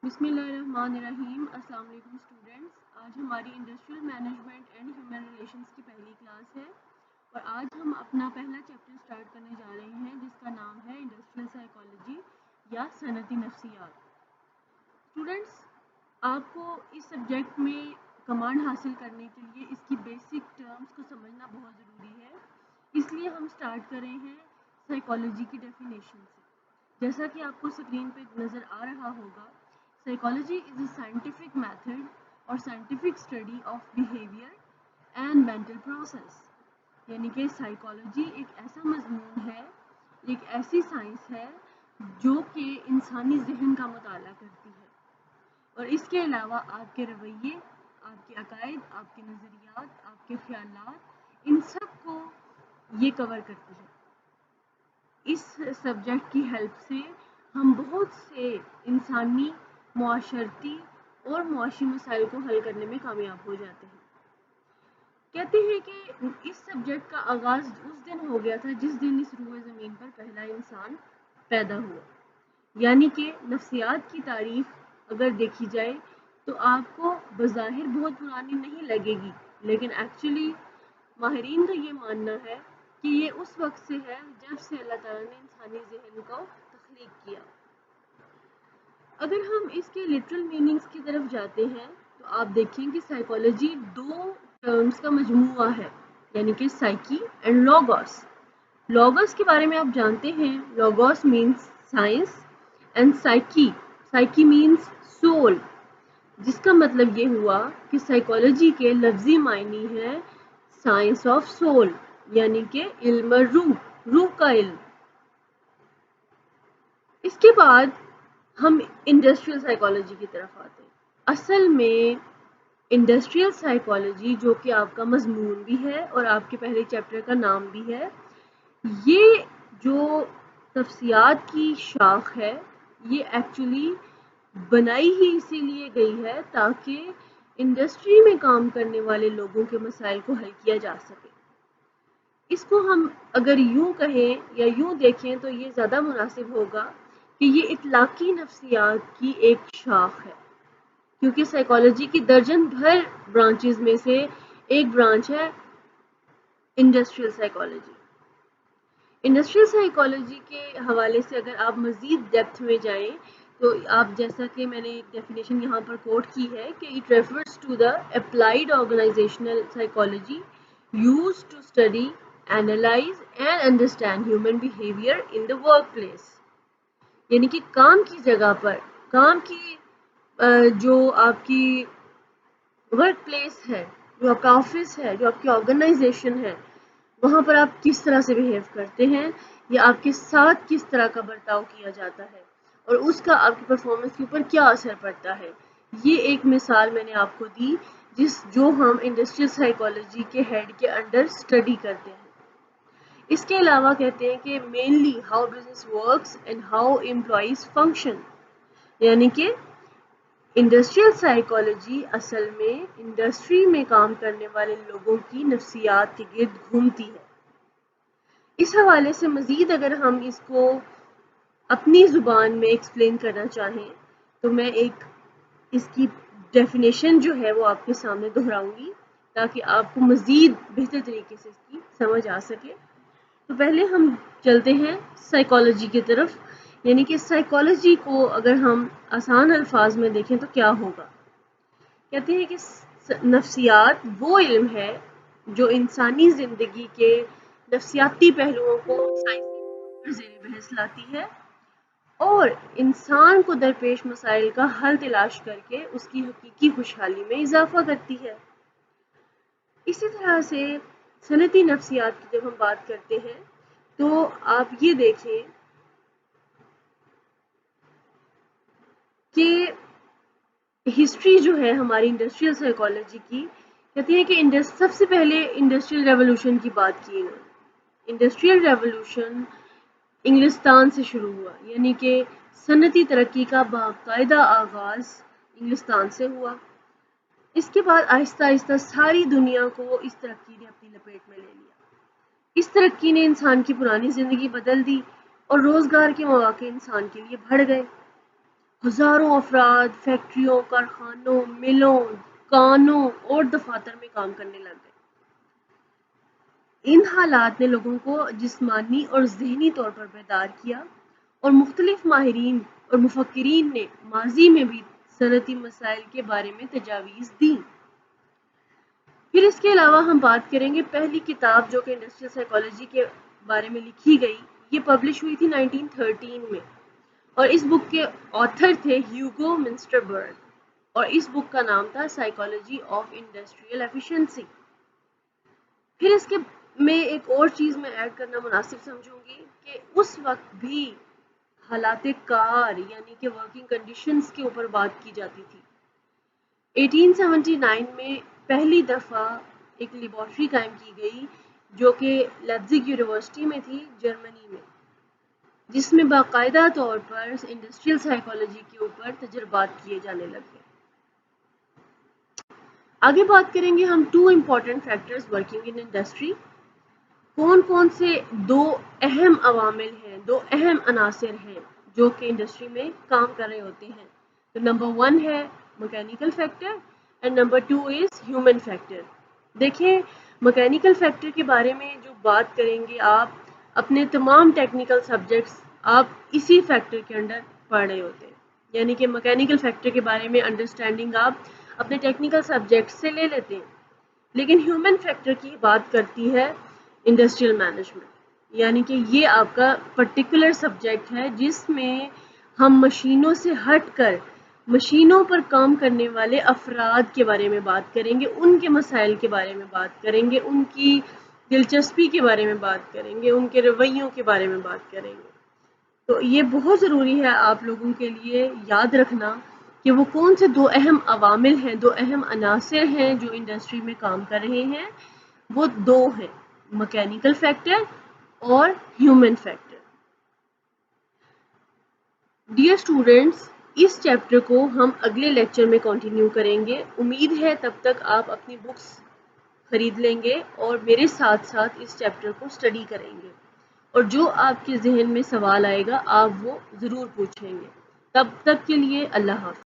بسم اللہ الرحمن الرحیم۔ السلام علیکم اسٹوڈینٹس، آج ہماری industrial management and human relations کی پہلی کلاس ہے اور آج ہم اپنا پہلا چیپٹر سٹارٹ کرنے جا رہے ہیں جس کا نام ہے انڈسٹریل سائیکالوجی یا صنعتی نفسیات۔ اسٹوڈینٹس، آپ کو اس سبجیکٹ میں کمانڈ حاصل کرنے کے لیے اس کی بیسک ٹرمز کو سمجھنا بہت ضروری ہے، اس لیے ہم سٹارٹ کر رہے ہیں سائیکالوجی کی ڈیفینیشن سے۔ جیسا کہ آپ کو اسکرین پہ نظر آ رہا ہوگا، Psychology is a scientific method or scientific study of behavior and mental process۔ یعنی کہ سائیکالوجی ایک ایسا مضمون ہے، ایک ایسی سائنس ہے جو کہ انسانی ذہن کا مطالعہ کرتی ہے اور اس کے علاوہ آپ کے رویے، آپ کے عقائد، آپ کے نظریات، آپ کے خیالات، ان سب کو یہ کور کرتی ہے۔ اس سبجیکٹ کی ہیلپ سے ہم بہت سے انسانی، معاشرتی اور معاشی مسائل کو حل کرنے میں کامیاب ہو جاتے ہیں۔ کہتے ہیں کہ اس سبجیکٹ کا آغاز اس دن ہو گیا تھا جس دن اس روئے زمین پر پہلا انسان پیدا ہوا۔ یعنی کہ نفسیات کی تاریخ اگر دیکھی جائے تو آپ کو بظاہر بہت پرانی نہیں لگے گی، لیکن ایکچولی ماہرین کا یہ ماننا ہے کہ یہ اس وقت سے ہے جب سے اللہ تعالیٰ نے انسانی ذہن کو تخلیق کیا۔ اگر ہم اس کے لٹرل میننگز کی طرف جاتے ہیں تو آپ دیکھیں کہ سائیکالوجی دو ٹرمز کا مجموعہ ہے، یعنی کہ سائیکی اینڈ لوگوس۔ لوگوس کے بارے میں آپ جانتے ہیں، logos means science and psyche means civil, جس کا مطلب یہ ہوا کہ سائیکالوجی کے لفظی معنی ہے سائنس آف سول، یعنی کہ علم روح کا علم۔ اس کے بعد ہم انڈسٹریل سائیکالوجی کی طرف آتے ہیں۔ اصل میں انڈسٹریل سائیکالوجی، جو کہ آپ کا مضمون بھی ہے اور آپ کے پہلے چیپٹر کا نام بھی ہے، یہ جو نفسیات کی شاخ ہے یہ ایکچولی بنائی ہی اسی لیے گئی ہے تاکہ انڈسٹری میں کام کرنے والے لوگوں کے مسائل کو حل کیا جا سکے۔ اس کو ہم اگر یوں کہیں یا یوں دیکھیں تو یہ زیادہ مناسب ہوگا کہ یہ اطلاقی نفسیات کی ایک شاخ ہے، کیونکہ سائیکالوجی کی درجن بھر برانچز میں سے ایک برانچ ہے انڈسٹریل سائیکالوجی۔ انڈسٹریل سائیکالوجی کے حوالے سے اگر آپ مزید ڈیپتھ میں جائیں تو آپ، جیسا کہ میں نے ایک ڈیفینیشن یہاں پر کوٹ کی ہے کہ it refers to the applied organisational psychology used to study, analyze and understand human behavior in the workplace۔ یعنی کہ کام کی جگہ پر، کام کی جو آپ کی ورک پلیس ہے، جو آپ کا آفس ہے، جو آپ کی آرگنائزیشن ہے، وہاں پر آپ کس طرح سے بہیو کرتے ہیں یا آپ کے ساتھ کس طرح کا برتاؤ کیا جاتا ہے اور اس کا آپ کی پرفارمنس کے اوپر کیا اثر پڑتا ہے۔ یہ ایک مثال میں نے آپ کو دی جو ہم انڈسٹریل سائیکالوجی کے ہیڈ کے انڈر اسٹڈی کرتے ہیں۔ اس کے علاوہ کہتے ہیں کہ mainly how business works and how employees function, یعنی کہ انڈسٹریل سائیکالوجی اصل میں انڈسٹری میں کام کرنے والے لوگوں کی نفسیات کے گرد گھومتی ہے۔ اس حوالے سے مزید اگر ہم اس کو اپنی زبان میں ایکسپلین کرنا چاہیں تو میں ایک اس کی ڈیفینیشن جو ہے وہ آپ کے سامنے دہراؤں گی تاکہ آپ کو مزید بہتر طریقے سے اس کی سمجھ آ سکے۔ تو پہلے ہم چلتے ہیں سائیکالوجی کی طرف، یعنی کہ سائیکالوجی کو اگر ہم آسان الفاظ میں دیکھیں تو کیا ہوگا۔ کہتے ہیں کہ نفسیات وہ علم ہے جو انسانی زندگی کے نفسیاتی پہلوؤں کو سائنسی زیر بحث لاتی ہے اور انسان کو درپیش مسائل کا حل تلاش کر کے اس کی حقیقی خوشحالی میں اضافہ کرتی ہے۔ اسی طرح سے صنعتی نفسیات کی جب ہم بات کرتے ہیں تو آپ یہ دیکھیں کہ ہسٹری جو ہے ہماری انڈسٹریل سائیکالوجی کی، کہتی ہے کہ سب سے پہلے انڈسٹریل ریولوشن کی بات کی ہے۔ انڈسٹریل ریولوشن انگلستان سے شروع ہوا، یعنی کہ صنعتی ترقی کا باقاعدہ آغاز انگلستان سے ہوا۔ اس کے بعد آہستہ آہستہ ساری دنیا کو اس ترقی نے اپنی لپیٹ میں لے لیا۔ اس ترقی نے انسان کی پرانی زندگی بدل دی اور روزگار کے مواقع انسان کے لیے بڑھ گئے۔ ہزاروں افراد فیکٹریوں، کارخانوں، ملوں، کانوں اور دفاتر میں کام کرنے لگ گئے۔ ان حالات نے لوگوں کو جسمانی اور ذہنی طور پر بیدار کیا، اور مختلف ماہرین اور مفکرین نے ماضی میں بھی صنعتی مسائل کے بارے میں تجاویز دیں۔ پھر اس کے علاوہ ہم بات کریں گے پہلی کتاب جو کہ انڈسٹریل سائیکالوجی کے بارے میں لکھی گئی، یہ پبلش ہوئی تھی 1913 میں، اور اس بک کے آتھر تھے ہیوگو منسٹربرگ، اور اس بک کا نام تھا سائیکالوجی آف انڈسٹریل ایفیشنسی۔ پھر اس کے میں ایک اور چیز میں ایڈ کرنا مناسب سمجھوں گی کہ اس وقت بھی حالات کار یعنی کہ ورکنگ کنڈیشنز کے اوپر بات کی جاتی تھی۔ 1879 میں پہلی دفعہ ایک لیبارٹری قائم کی گئی جو کہ لیپزگ یونیورسٹی میں تھی، جرمنی میں، جس میں باقاعدہ طور پر انڈسٹریل سائیکالوجی کے اوپر تجربات کیے جانے لگے۔ آگے بات کریں گے ہم 2 important factors working in industry. کون کون سے 2 اہم عوامل ہیں، 2 اہم عناصر ہیں جو کہ انڈسٹری میں کام کر رہے ہوتے ہیں؟ تو نمبر 1 ہے mechanical factor and number 2 is human factor. دیکھیں میکینیکل فیکٹر کے بارے میں جو بات کریں گے آپ اپنے تمام ٹیکنیکل سبجیکٹس آپ اسی فیکٹر کے انڈر پڑھ رہے ہوتے ہیں، یعنی کہ میکینیکل فیکٹر کے بارے میں انڈرسٹینڈنگ آپ اپنے ٹیکنیکل سبجیکٹ سے لے لیتے ہیں۔ لیکن ہیومن فیکٹر کی بات کرتی ہے انڈسٹریل مینجمنٹ، یعنی کہ یہ آپ کا پرٹیکولر سبجیکٹ ہے جس میں ہم مشینوں سے ہٹ کر مشینوں پر کام کرنے والے افراد کے بارے میں بات کریں گے، ان کے مسائل کے بارے میں بات کریں گے، ان کی دلچسپی کے بارے میں بات کریں گے، ان کے رویوں کے بارے میں بات کریں گے۔ تو یہ بہت ضروری ہے آپ لوگوں کے لیے یاد رکھنا کہ وہ کون سے 2 اہم عوامل ہیں، 2 اہم عناصر ہیں جو انڈسٹری میں کام کر رہے ہیں۔ وہ 2 ہیں، میکینیکل فیکٹر اور ہیومن فیکٹر۔ ڈیئر اسٹوڈینٹس، اس چیپٹر کو ہم اگلے لیکچر میں کنٹینیو کریں گے۔ امید ہے تب تک آپ اپنی بکس خرید لیں گے اور میرے ساتھ ساتھ اس چیپٹر کو اسٹڈی کریں گے، اور جو آپ کے ذہن میں سوال آئے گا آپ وہ ضرور پوچھیں گے۔ تب تک کے لیے اللہ حافظ۔